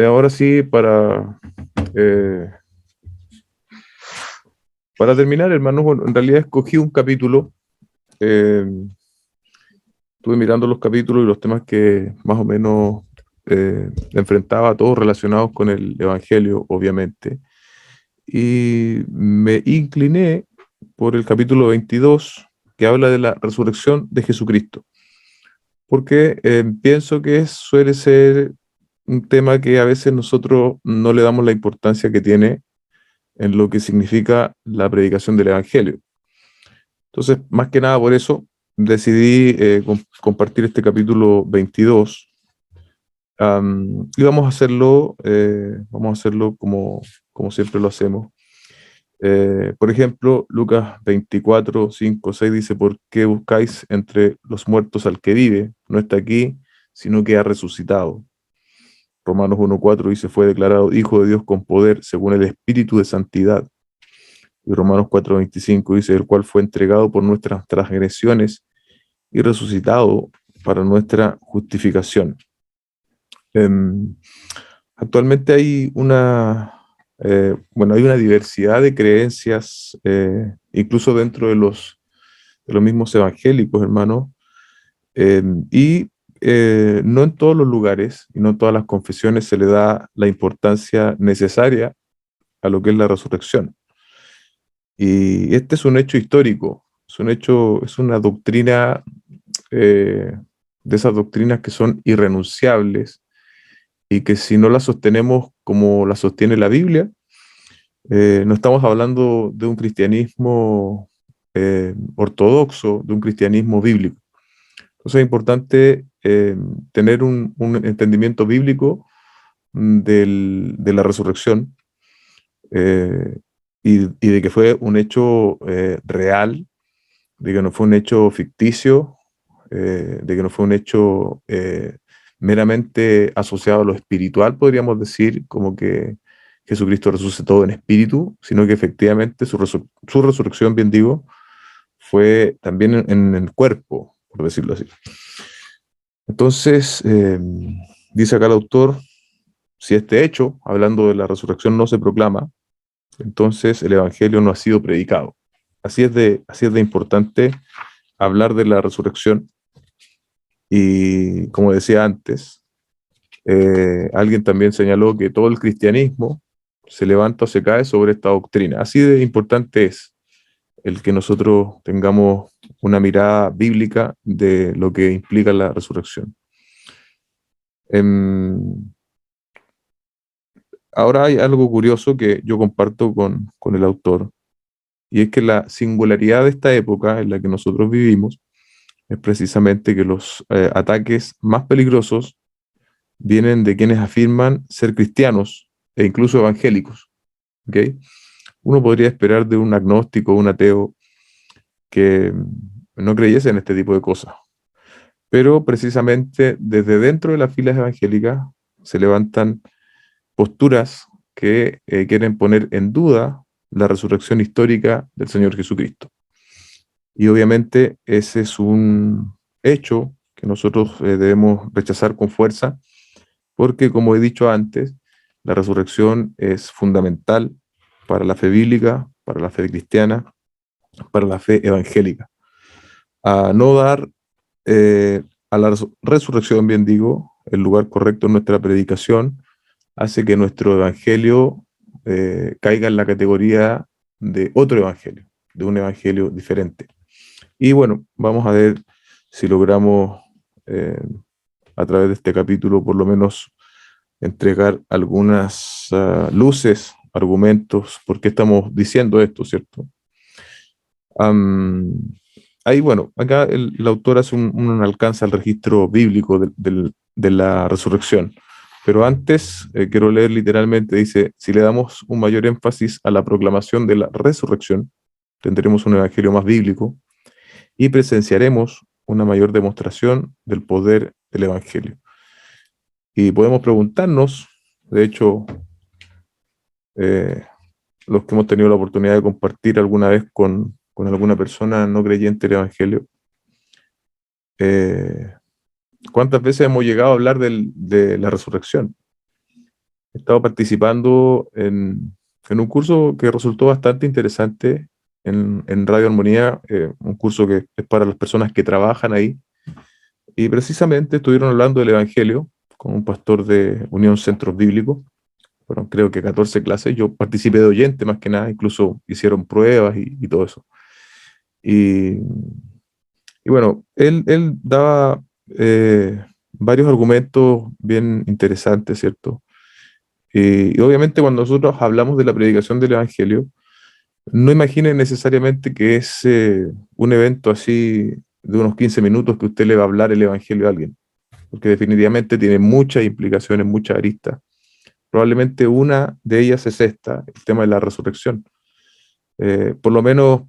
Ahora sí, eh, para terminar, hermanos, bueno, en realidad escogí un capítulo. eh, Estuve mirando los capítulos y los temas que más o menos enfrentaba, todos relacionados con el Evangelio, obviamente. Y me incliné por el capítulo 22, que habla de la resurrección de Jesucristo, porque pienso que suele ser un tema que a veces nosotros no le damos la importancia que tiene en lo que significa la predicación del Evangelio. Entonces, más que nada por eso, decidí compartir este capítulo 22. Y vamos a hacerlo como siempre lo hacemos. Por ejemplo, Lucas 24, 5, 6 dice: ¿Por qué buscáis entre los muertos al que vive? No está aquí, sino que ha resucitado. Romanos 1:4 dice: fue declarado Hijo de Dios con poder, según el Espíritu de Santidad. Y Romanos 4:25 dice: el cual fue entregado por nuestras transgresiones y resucitado para nuestra justificación. Em, Actualmente hay una diversidad de creencias, incluso dentro de los mismos evangélicos, hermanos, y no en todos los lugares y no en todas las confesiones se le da la importancia necesaria a lo que es la resurrección. Y este es un hecho histórico, es una doctrina, de esas doctrinas que son irrenunciables y que si no las sostenemos como la sostiene la Biblia, no estamos hablando de un cristianismo ortodoxo, de un cristianismo bíblico. Entonces es importante tener un entendimiento bíblico de la resurrección, eh, y de que fue un hecho real, de que no fue un hecho ficticio, de que no fue un hecho meramente asociado a lo espiritual, podríamos decir, como que Jesucristo resucitó en espíritu, sino que efectivamente su resurrección, bien digo, fue también en el cuerpo, por decirlo así. Entonces, dice acá el autor: si este hecho, hablando de la resurrección, no se proclama, entonces el Evangelio no ha sido predicado. Así es de importante hablar de la resurrección. Y como decía antes, alguien también señaló que todo el cristianismo se levanta o se cae sobre esta doctrina. Así de importante es el que nosotros tengamos una mirada bíblica de lo que implica la resurrección. Em, Ahora hay algo curioso que yo comparto con el autor, y es que la singularidad de esta época en la que nosotros vivimos es precisamente que los ataques más peligrosos vienen de quienes afirman ser cristianos e incluso evangélicos. ¿Ok? Uno podría esperar de un agnóstico o un ateo que no creyese en este tipo de cosas, pero precisamente desde dentro de las filas evangélicas se levantan posturas que quieren poner en duda la resurrección histórica del Señor Jesucristo. Y obviamente ese es un hecho que nosotros debemos rechazar con fuerza, porque como he dicho antes, la resurrección es fundamental para la fe bíblica, para la fe cristiana, para la fe evangélica. A no dar a la resurrección, bien digo, el lugar correcto en nuestra predicación, hace que nuestro evangelio caiga en la categoría de otro evangelio, de un evangelio diferente. Y bueno, vamos a ver si logramos a través de este capítulo por lo menos entregar algunas luces, argumentos, por qué estamos diciendo esto, ¿cierto? Am, Ahí, bueno, acá el autor hace un alcance al registro bíblico de la resurrección. Pero antes, quiero leer literalmente, dice: si le damos un mayor énfasis a la proclamación de la resurrección, tendremos un evangelio más bíblico y presenciaremos una mayor demostración del poder del evangelio. Y podemos preguntarnos, de hecho, eh, los que hemos tenido la oportunidad de compartir alguna vez con alguna persona no creyente del evangelio, eh, ¿cuántas veces hemos llegado a hablar de la resurrección? he estado participando en un curso que resultó bastante interesante en Radio Armonía, un curso que es para las personas que trabajan ahí. Y precisamente estuvieron hablando del Evangelio con un pastor de Unión Centros Bíblicos. Fueron creo que 14 clases. Yo participé de oyente más que nada, incluso hicieron pruebas y todo eso. Y, y bueno, él daba varios argumentos bien interesantes, ¿cierto? Y obviamente cuando nosotros hablamos de la predicación del Evangelio, no imaginen necesariamente que es un evento así de unos 15 minutos que usted le va a hablar el Evangelio a alguien, porque definitivamente tiene muchas implicaciones, muchas aristas. Probablemente una de ellas es esta, el tema de la resurrección. Por lo menos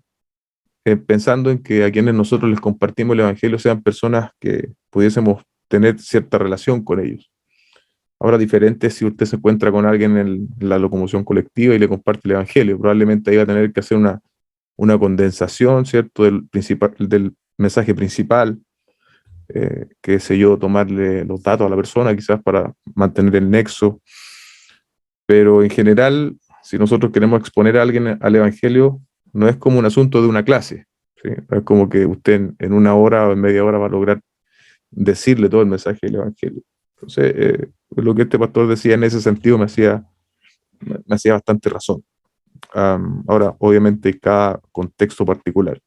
pensando en que a quienes nosotros les compartimos el Evangelio sean personas que pudiésemos tener cierta relación con ellos. Ahora, diferente es si usted se encuentra con alguien en la locomoción colectiva y le comparte el Evangelio. Probablemente ahí va a tener que hacer una condensación, ¿cierto?, del mensaje principal, qué sé yo, tomarle los datos a la persona quizás para mantener el nexo. Pero en general, si nosotros queremos exponer a alguien al Evangelio, no es como un asunto de una clase, ¿sí? No es como que usted en una hora o en media hora va a lograr decirle todo el mensaje del Evangelio. Entonces, lo que este pastor decía en ese sentido me hacía bastante razón. Ahora, obviamente, cada contexto particular.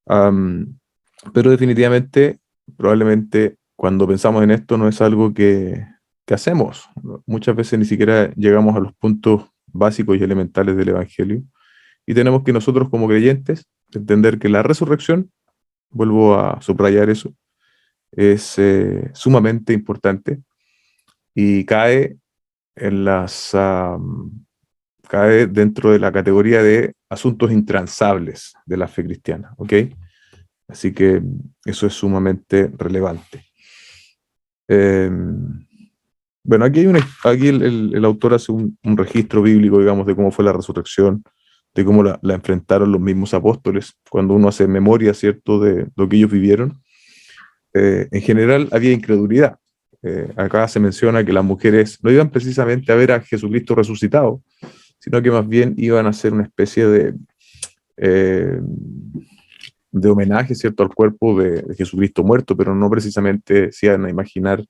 Um, pero definitivamente, probablemente cuando pensamos en esto no es algo que hacemos. Muchas veces ni siquiera llegamos a los puntos básicos y elementales del Evangelio. Y tenemos que nosotros como creyentes entender que la resurrección, vuelvo a subrayar eso, es sumamente importante y en cae dentro de la categoría de asuntos intransables de la fe cristiana, ¿ok? Así que eso es sumamente relevante. Eh, bueno, aquí el autor hace un registro bíblico, digamos, de cómo fue la resurrección, de cómo la enfrentaron los mismos apóstoles, cuando uno hace memoria, ¿cierto?, de lo que ellos vivieron. En general había incredulidad. Acá se menciona que las mujeres no iban precisamente a ver a Jesucristo resucitado, sino que más bien iban a hacer una especie eh, de homenaje, ¿cierto?, al cuerpo de Jesucristo muerto, pero no precisamente se iban a imaginar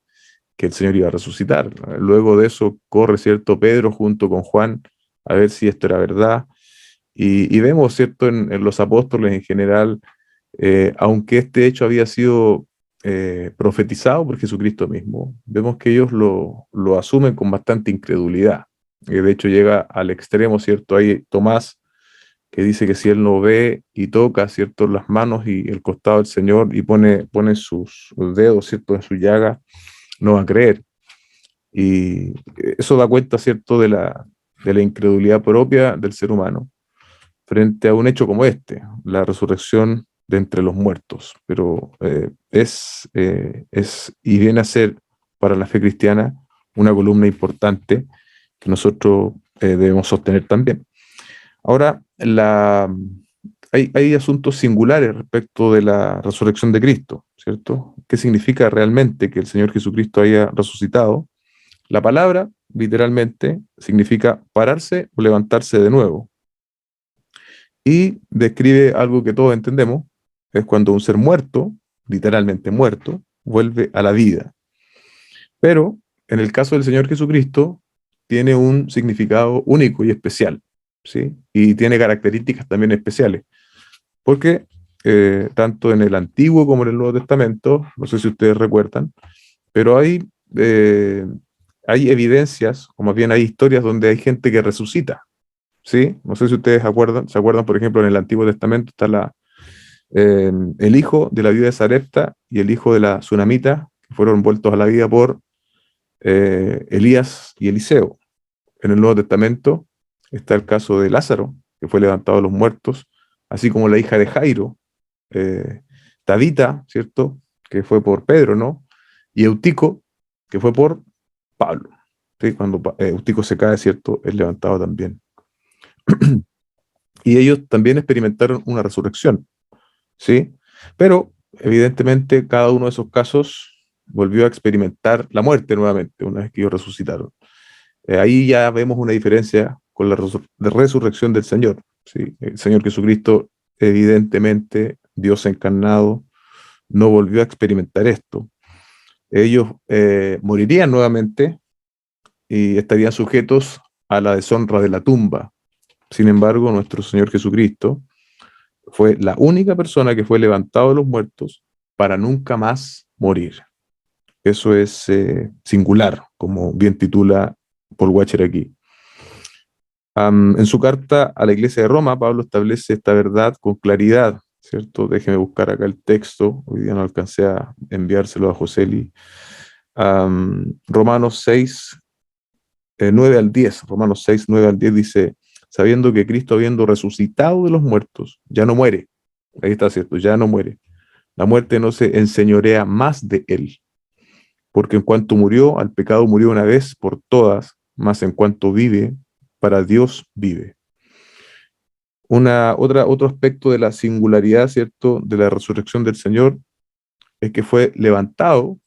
que el Señor iba a resucitar. Luego de eso corre, ¿cierto?, Pedro junto con Juan a ver si esto era verdad. Y vemos, ¿cierto?, en los apóstoles en general, aunque este hecho había sido profetizado por Jesucristo mismo, vemos que ellos lo asumen con bastante incredulidad. De hecho llega al extremo, ¿cierto? Hay Tomás que dice que si él no ve y toca, ¿cierto?, las manos y el costado del Señor y pone sus dedos, ¿cierto?, en su llaga, no va a creer. Y eso da cuenta, ¿cierto?, de la incredulidad propia del ser humano frente a un hecho como este, la resurrección de entre los muertos. Pero es y viene a ser para la fe cristiana una columna importante que nosotros debemos sostener también. Ahora, hay asuntos singulares respecto de la resurrección de Cristo, ¿cierto? ¿Qué significa realmente que el Señor Jesucristo haya resucitado? La palabra, literalmente, significa pararse o levantarse de nuevo. Y describe algo que todos entendemos, es cuando un ser muerto, literalmente muerto, vuelve a la vida. Pero en el caso del Señor Jesucristo, tiene un significado único y especial, ¿sí? Y tiene características también especiales, porque tanto en el Antiguo como en el Nuevo Testamento, no sé si ustedes recuerdan, pero eh, hay evidencias, o más bien hay historias donde hay gente que resucita, ¿sí? No sé si ustedes se acuerdan, por ejemplo, en el Antiguo Testamento está el hijo de la viuda de Sarepta y el hijo de la Sunamita, que fueron vueltos a la vida por Elías y Eliseo. En el Nuevo Testamento está el caso de Lázaro, que fue levantado de los muertos, así como la hija de Jairo, eh, Tabita, ¿cierto?, que fue por Pedro, ¿no? Y Eutico, que fue por Pablo. ¿Sí? Cuando Eutico se cae, ¿cierto?, es levantado también. Y ellos también experimentaron una resurrección, ¿sí? Pero evidentemente cada uno de esos casos volvió a experimentar la muerte nuevamente, una vez que ellos resucitaron. Ahí ya vemos una diferencia con la resurrección del Señor. ¿Sí? El Señor Jesucristo, evidentemente, Dios encarnado, no volvió a experimentar esto. Ellos morirían nuevamente y estarían sujetos a la deshonra de la tumba. Sin embargo, nuestro Señor Jesucristo fue la única persona que fue levantado de los muertos para nunca más morir. Eso es singular, como bien titula Paul Washer aquí. En su carta a la Iglesia de Roma, Pablo establece esta verdad con claridad, ¿cierto? Déjeme buscar acá el texto, hoy día no alcancé a enviárselo a Joseli. Romanos 6, 9 al 10, Romanos 6, 9 al 10 dice, sabiendo que Cristo habiendo resucitado de los muertos, ya no muere. Ahí está, ¿cierto? Ya no muere. La muerte no se enseñorea más de él, porque en cuanto murió, al pecado murió una vez por todas, mas en cuanto vive, para Dios vive. Otro aspecto de la singularidad, ¿cierto?, de la resurrección del Señor, es que fue levantado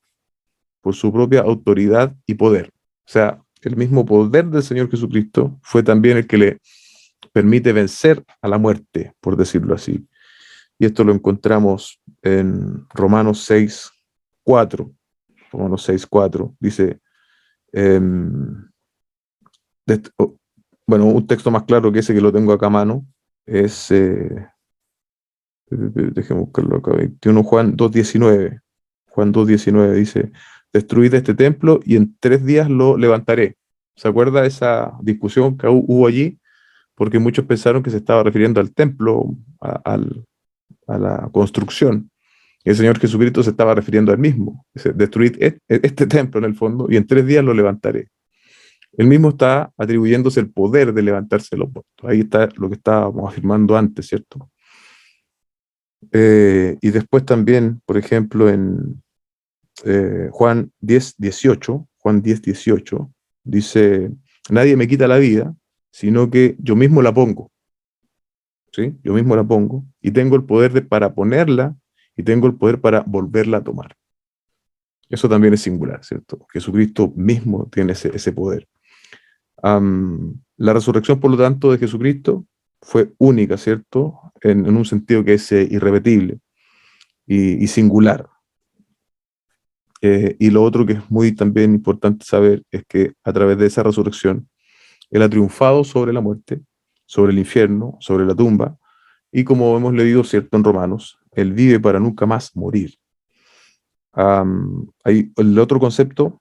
por su propia autoridad y poder. O sea, el mismo poder del Señor Jesucristo fue también el que le permite vencer a la muerte, por decirlo así. Y esto lo encontramos en Romanos 6, 4. Romanos 6, 4. Dice, eh, bueno, un texto más claro que ese que lo tengo acá a mano es, déjeme buscarlo acá, 21 Juan 2:19. Juan 2:19 dice, destruid este templo y en 3 días lo levantaré. ¿Se acuerda esa discusión que hubo allí? Porque muchos pensaron que se estaba refiriendo al templo, a la construcción. Y el Señor Jesucristo se estaba refiriendo al mismo. Dice, destruid este templo en el fondo y en 3 días lo levantaré. Él mismo está atribuyéndose el poder de levantarse de los muertos. Ahí está lo que estábamos afirmando antes, ¿cierto? Y después también, por ejemplo, en Juan 10:18, Juan 10:18, dice, nadie me quita la vida, sino que yo mismo la pongo. ¿Sí? Yo mismo la pongo y tengo el poder para ponerla y tengo el poder para volverla a tomar. Eso también es singular, ¿cierto? Jesucristo mismo tiene ese poder. La resurrección, por lo tanto, de Jesucristo fue única, ¿cierto? En un sentido que es irrepetible y singular. Y lo otro que es muy también importante saber es que a través de esa resurrección, Él ha triunfado sobre la muerte, sobre el infierno, sobre la tumba, y como hemos leído, ¿cierto?, en Romanos, Él vive para nunca más morir. Hay el otro concepto,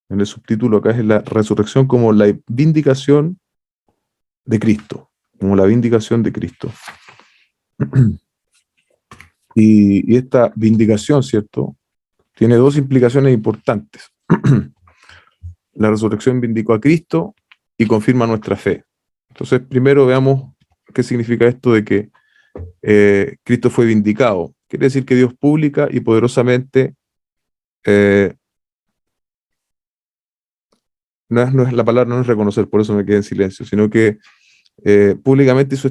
en el subtítulo acá, es la resurrección como la vindicación de Cristo, como la vindicación de Cristo. Y esta vindicación, ¿cierto?, tiene dos implicaciones importantes. La resurrección vindicó a Cristo y confirma nuestra fe. Entonces, primero veamos qué significa esto de que Cristo fue vindicado. Quiere decir que Dios pública y poderosamente, la palabra no es reconocer, por eso me quedé en silencio, sino que públicamente hizo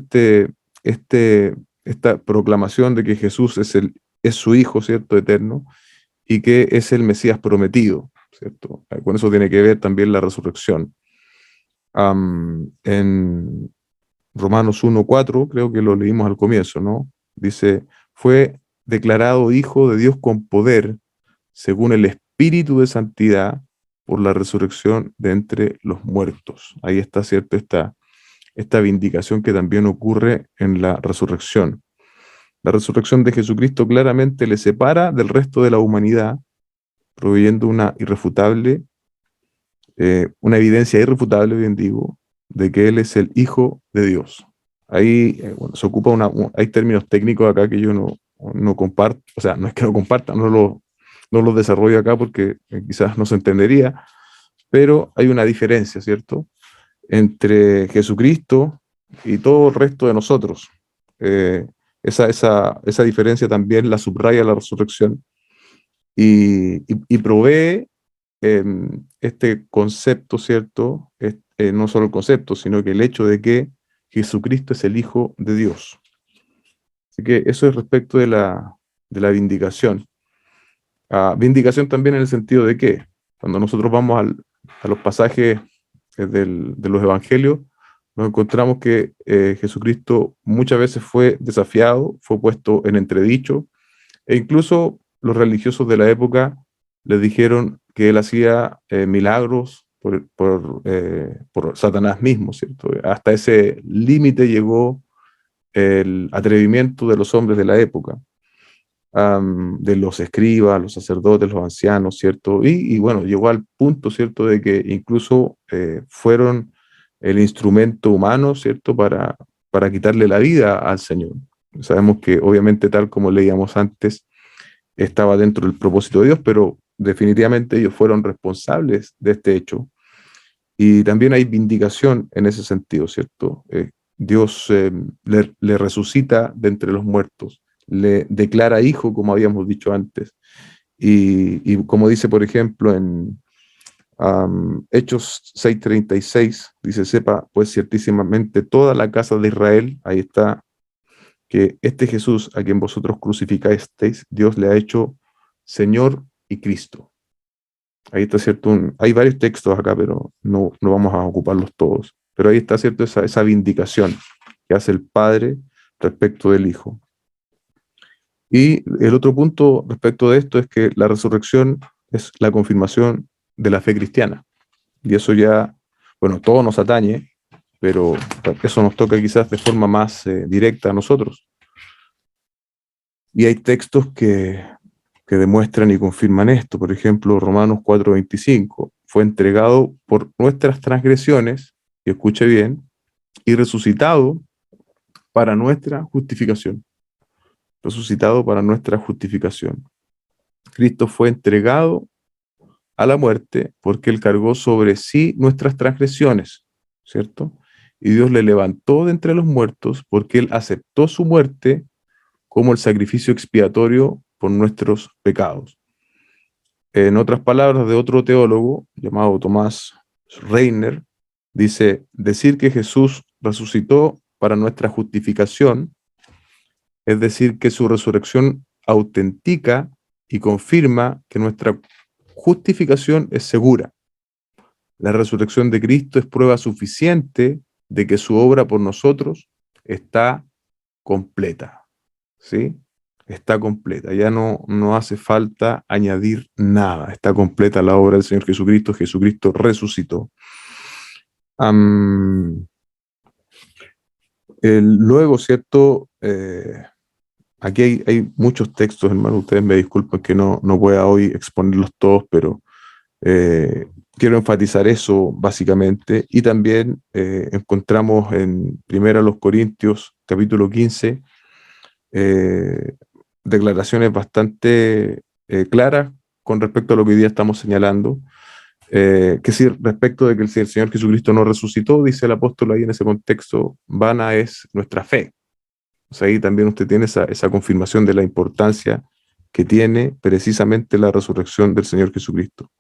esta proclamación de que Jesús es su Hijo, ¿cierto?, eterno, y que es el Mesías prometido, ¿cierto? Con eso tiene que ver también la resurrección. En Romanos 1:4, creo que lo leímos al comienzo, ¿no? Dice, fue declarado Hijo de Dios con poder, según el Espíritu de Santidad, por la resurrección de entre los muertos. Ahí está, ¿cierto? Esta vindicación que también ocurre en la resurrección. La resurrección de Jesucristo claramente le separa del resto de la humanidad, proveyendo una evidencia irrefutable, bien digo, de que Él es el Hijo de Dios. Ahí, bueno, se ocupa hay términos técnicos acá que yo no comparto, o sea, no es que no comparta, no los desarrollo acá porque quizás no se entendería, pero hay una diferencia, ¿cierto?, entre Jesucristo y todo el resto de nosotros. Eh, esa diferencia también la subraya la resurrección y provee este concepto, ¿cierto? No solo el concepto, sino que el hecho de que Jesucristo es el Hijo de Dios. Así que eso es respecto de la vindicación. Vindicación también en el sentido de que cuando nosotros vamos a los pasajes de los evangelios, nos encontramos que Jesucristo muchas veces fue desafiado, fue puesto en entredicho, e incluso los religiosos de la época le dijeron que él hacía milagros por Satanás mismo, ¿cierto? Hasta ese límite llegó el atrevimiento de los hombres de la época, de los escribas, los sacerdotes, los ancianos, ¿cierto? Y bueno, llegó al punto, ¿cierto?, de que incluso fueron el instrumento humano, ¿cierto?, para quitarle la vida al Señor. Sabemos que obviamente, tal como leíamos antes, estaba dentro del propósito de Dios, pero definitivamente ellos fueron responsables de este hecho. Y también hay vindicación en ese sentido, ¿cierto? Dios le resucita de entre los muertos, le declara hijo, como habíamos dicho antes. Y como dice, por ejemplo, en Hechos 6:36, dice: sepa pues ciertísimamente toda la casa de Israel, ahí está, que este Jesús a quien vosotros crucificasteis, Dios le ha hecho Señor y Cristo. Ahí está, ¿cierto? Hay varios textos acá, pero no vamos a ocuparlos todos. Pero ahí está, ¿cierto? Esa vindicación que hace el Padre respecto del Hijo. Y el otro punto respecto de esto es que la resurrección es la confirmación de la fe cristiana. Y eso ya, bueno, todo nos atañe, pero eso nos toca quizás de forma más directa a nosotros. Y hay textos que demuestran y confirman esto. Por ejemplo, Romanos 4:25, fue entregado por nuestras transgresiones, y escuche bien, y resucitado para nuestra justificación. Resucitado para nuestra justificación. Cristo fue entregado a la muerte porque Él cargó sobre sí nuestras transgresiones, ¿cierto? Y Dios le levantó de entre los muertos porque Él aceptó su muerte como el sacrificio expiatorio por nuestros pecados. En otras palabras, de otro teólogo llamado Tomás Reiner, dice: decir que Jesús resucitó para nuestra justificación, es decir, que su resurrección autentica y confirma que nuestra justificación es segura. La resurrección de Cristo es prueba suficiente de que su obra por nosotros está completa, ¿sí? Está completa, ya no hace falta añadir nada, está completa la obra del Señor Jesucristo. Jesucristo resucitó. Luego, ¿cierto? Aquí hay muchos textos, hermano, ustedes me disculpen que no pueda hoy exponerlos todos, pero quiero enfatizar eso básicamente. Y también encontramos en 1 Corintios capítulo 15 declaraciones bastante claras con respecto a lo que hoy día estamos señalando, que sí, respecto de que si el Señor Jesucristo no resucitó, dice el apóstol ahí en ese contexto, vana es nuestra fe. O sea, ahí también usted tiene esa confirmación de la importancia que tiene precisamente la resurrección del Señor Jesucristo.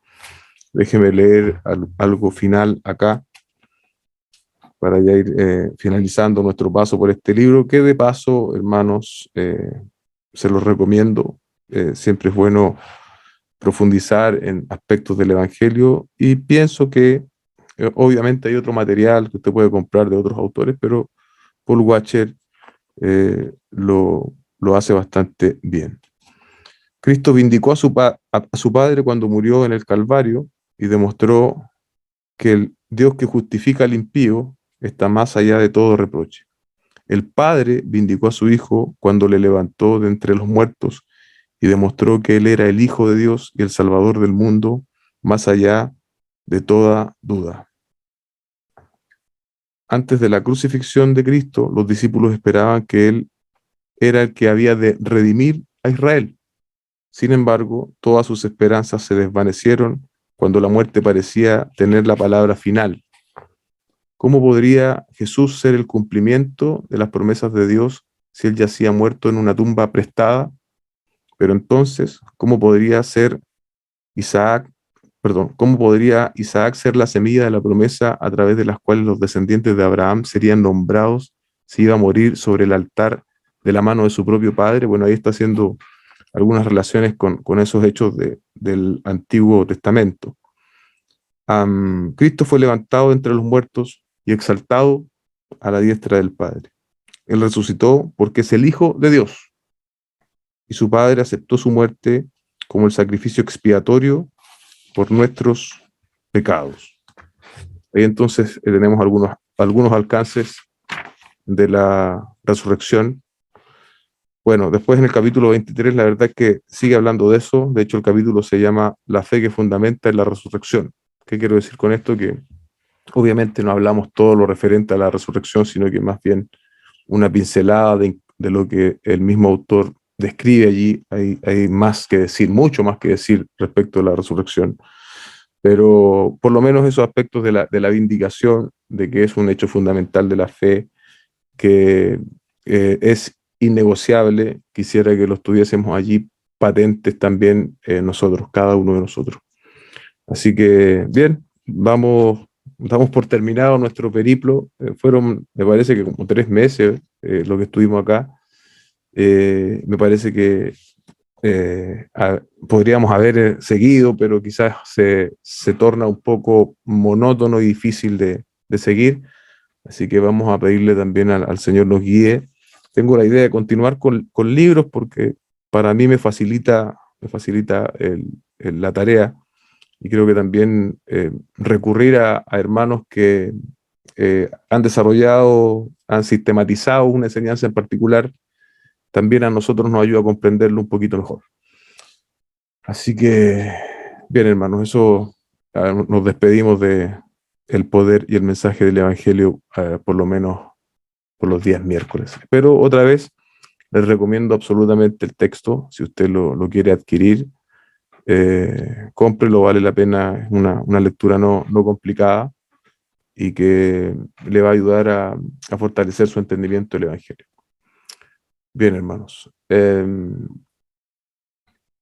Déjeme leer algo final acá para ya ir finalizando nuestro paso por este libro, que de paso, hermanos, se los recomiendo. Siempre es bueno profundizar en aspectos del Evangelio, y pienso que obviamente hay otro material que usted puede comprar de otros autores, pero Paul Washer lo hace bastante bien. Cristo vindicó a su Padre cuando murió en el Calvario y demostró que el Dios que justifica al impío está más allá de todo reproche. El Padre vindicó a su Hijo cuando le levantó de entre los muertos y demostró que Él era el Hijo de Dios y el Salvador del mundo, más allá de toda duda. Antes de la crucifixión de Cristo, los discípulos esperaban que Él era el que había de redimir a Israel. Sin embargo, todas sus esperanzas se desvanecieron cuando la muerte parecía tener la palabra final. ¿Cómo podría Jesús ser el cumplimiento de las promesas de Dios si Él yacía muerto en una tumba prestada? Pero entonces, ¿cómo podría Isaac ser la semilla de la promesa a través de las cuales los descendientes de Abraham serían nombrados si iba a morir sobre el altar de la mano de su propio padre? Bueno, ahí está haciendo algunas relaciones con esos hechos del Antiguo Testamento. Cristo fue levantado entre los muertos y exaltado a la diestra del Padre. Él resucitó porque es el Hijo de Dios y su Padre aceptó su muerte como el sacrificio expiatorio por nuestros pecados. Ahí entonces tenemos algunos alcances de la resurrección. Bueno, después en el capítulo 23 la verdad es que sigue hablando de eso. De hecho, el capítulo se llama La fe que fundamenta en la resurrección. ¿Qué quiero decir con esto? Que obviamente no hablamos todo lo referente a la resurrección, sino que más bien una pincelada de lo que el mismo autor describe allí. Hay más que decir, mucho más que decir respecto a la resurrección. Pero por lo menos esos aspectos de la vindicación, de que es un hecho fundamental de la fe, que es innegociable, quisiera que los tuviésemos allí patentes también nosotros, cada uno de nosotros. Así que, bien, damos por terminado nuestro periplo. Fueron, me parece que como 3 meses lo que estuvimos acá. Me parece que podríamos haber seguido, pero quizás se torna un poco monótono y difícil de seguir. Así que vamos a pedirle también al Señor nos guíe. Tengo la idea de continuar con libros porque para mí me facilita la tarea y creo que también recurrir a hermanos que han desarrollado, han sistematizado una enseñanza en particular, también a nosotros nos ayuda a comprenderlo un poquito mejor. Así que, bien hermanos, eso nos despedimos de el poder y el mensaje del Evangelio, por lo menos por los días miércoles. Pero otra vez, les recomiendo absolutamente el texto, si usted lo quiere adquirir, cómprelo, vale la pena, es una lectura no complicada y que le va a ayudar a fortalecer su entendimiento del Evangelio. Bien, hermanos.